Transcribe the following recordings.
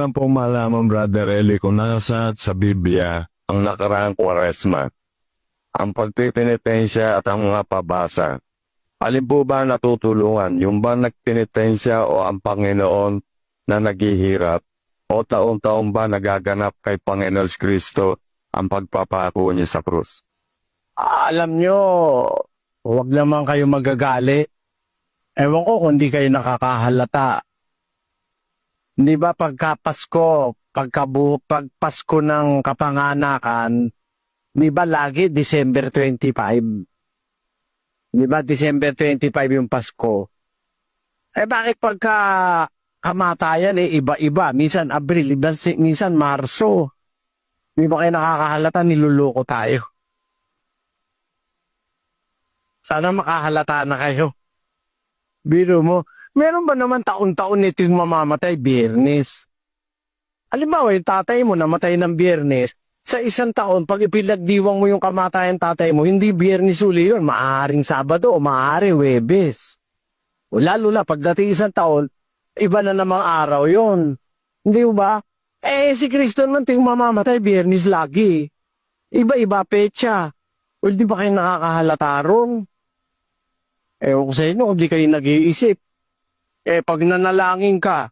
Saan po malaman, Brother Eli, kung nasa sa Biblia ang nakaraang Kwaresma, ang pagpipinitensya at ang mga pabasa? Alin po ba natutulungan? Yung ba nagpinitensya o ang Panginoon na naghihirap? O taon-taon ba nagaganap kay Panginoon Kristo ang pagpapako niya sa krus? Alam nyo, huwag naman kayo magagali. Ewan ko kung di kayo nakakahalata. Di ba pagka Pasko, pag Pasko ng kapanganakan, di ba lagi December 25? Di ba December 25 yung Pasko? Eh bakit pagka kamatayan iba-iba? Minsan Abril, minsan Marso. Di ba kayo nakakahalata, niluloko tayo? Sana makahalata na kayo. Biro mo, meron ba naman taon-taon nito yung mamamatay Biyernes? Halimbawa, yung tatay mo namatay ng Biyernes, sa isang taon, pag ipinagdiwang mo yung kamatayan tatay mo, hindi Biyernes uli yun, maaaring Sabado o maaaring Huwebes. O lalo na, pagdating isang taon, iba na namang araw yun. Hindi ba? Eh, si Kristo naman ting mamamatay Biyernes lagi. Iba-iba petsa. O di ba kayo nakakahalata ron? Ewan ko sa inyo, hindi kayo nag-iisip. Eh, pag nanalangin ka,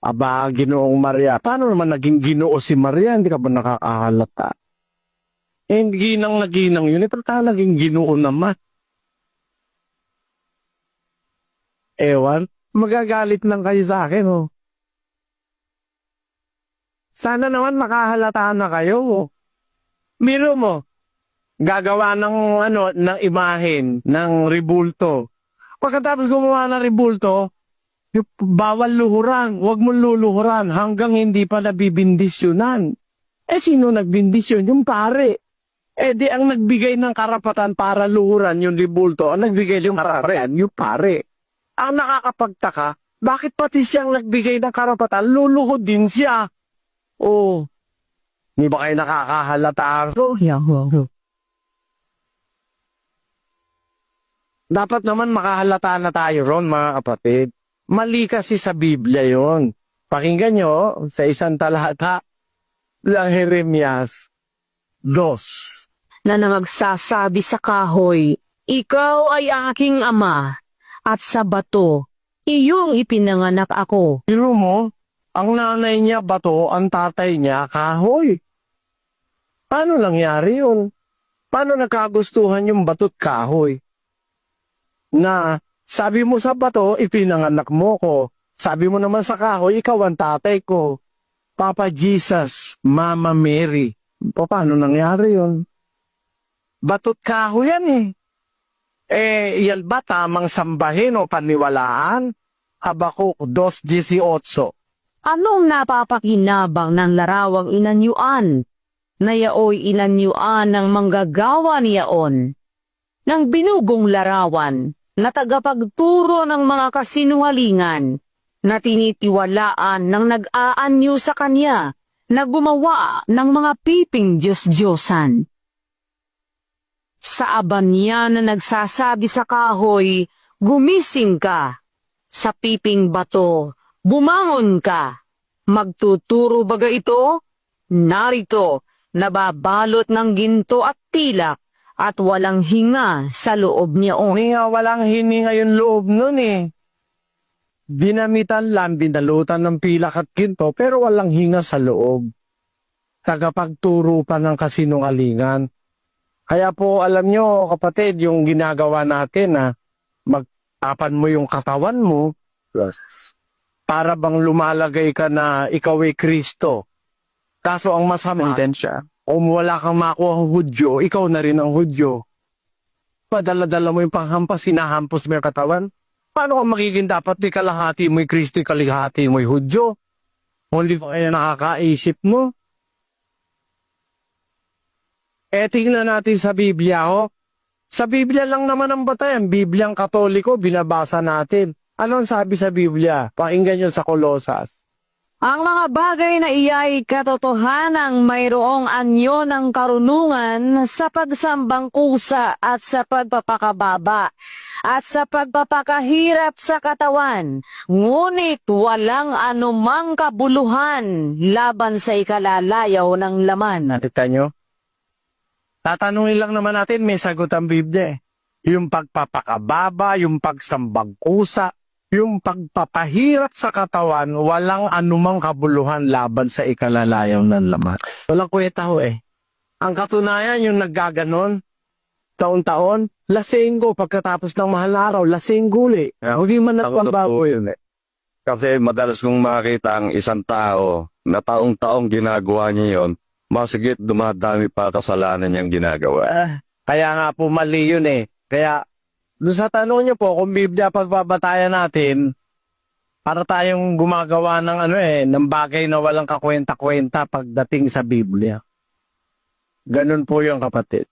aba, Ginoong Maria, paano naman naging Ginoo si Maria? Hindi ka ba nakakahalata? Eh, ginang na ginang yun. Eh, pero naging Ginoo naman. Ewan, magagalit lang kayo sa akin, oh. Sana naman makahalata na kayo. Miro mo, gagawa ng imahen, ng ribulto. Pagkatapos gumawa ng ribulto, bawal luhuran, huwag mong luluhuran hanggang hindi pa nabibindisyonan. Eh sino nagbindisyon? Yung pare. Eh di ang nagbigay ng karapatan para luhuran yung ribulto, ang nagbigay yung karapatan, yung pare. Ang nakakapagtaka, bakit pati siyang nagbigay ng karapatan, luluhod din siya? Oh, hindi ba kayo nakakahalata? Dapat naman makahalata na tayo ron, mga kapatid. Mali kasi sa Biblia yon. Pakinggan nyo sa isang talata ng Jeremias 2. Na nagsasabi sa kahoy, ikaw ay aking ama, at sa bato, iyong ipinanganak ako. Pero mo, ang nanay niya bato, ang tatay niya kahoy. Paano nangyari yun? Paano nagkagustuhan yung bato't kahoy? Na sabi mo sa bato, ipinanganak mo ko. Sabi mo naman sa kahoy, ikaw ang tatay ko. Papa Jesus, Mama Mary. Paano nangyari yun? Bato't kahoy yan eh. Eh, yan ba tamang sambahin o paniwalaan? Habakuk 2:18. Anong napapakinabang ng larawang inanyuan? Na yaoy inanyuan ng manggagawa niyaon. Ng binugong larawan, na tagapagturo ng mga kasinungalingan, na tinitiwalaan ng nag-aanyo sa kanya, na gumawa ng mga piping Diyos-Diyosan. Sa aban niya na nagsasabi sa kahoy, gumising ka. Sa piping bato, bumangon ka. Magtuturo baga ito? Narito, nababalot ng ginto at tilak, at walang hinga sa loob niya. Walang hininga yung loob nun eh. Binamitan lang, binalutan ng pilak at ginto, pero walang hinga sa loob. Tagapagturo pa ng kasinungalingan. Kaya po, alam nyo, kapatid, yung ginagawa natin na mag-apan mo yung katawan mo, para bang lumalagay ka na ikaw ay Kristo. Kaso ang masama, kung wala kang makuha ang Hudyo, ikaw na rin ang Hudyo. Padala-dala mo yung panghampas, hinahampos mo yung katawan. Paano kung magiging dapat di kalahati mo'y Kristo, kalahati mo'y Hudyo? Hindi pa kaya nakakaisip mo? Eh, tingnan natin sa Biblia, oh. Sa Biblia lang naman ang batayan. Bibliang Katoliko, binabasa natin. Ano ang sabi sa Biblia? Pakinggan nyo sa Kolosas. Ang mga bagay na iya'y katotohanang mayroong anyo ng karunungan sa pagsambang kusa at sa pagpapakababa at sa pagpapakahirap sa katawan, ngunit walang anumang kabuluhan laban sa ikalalayaw ng laman. Nakita nyo? Tatanungin lang naman natin, may sagot ang Biblia eh. Yung pagpapakababa, yung pagsambang kusa, yung pagpapahirap sa katawan, walang anumang kabuluhan laban sa ikalalayaw ng laman. Walang kwenta ho eh. Ang katunayan, yung naggaganon, taon-taon, lasinggo pagkatapos ng mahal na araw, lasinggo uli. Hindi man nagpambago yun eh. Kasi madalas kong makita ang isang tao na taong-taong ginagawa niya yon, masigit dumadami pa kasalanan niyang ginagawa. Kaya nga po mali yun eh. Kaya, doon sa tanong niyo po, kung Biblia pagbabatayan natin, para tayong gumagawa ng bagay na walang kakwenta-kwenta pagdating sa Biblia. Ganun po yung kapatid.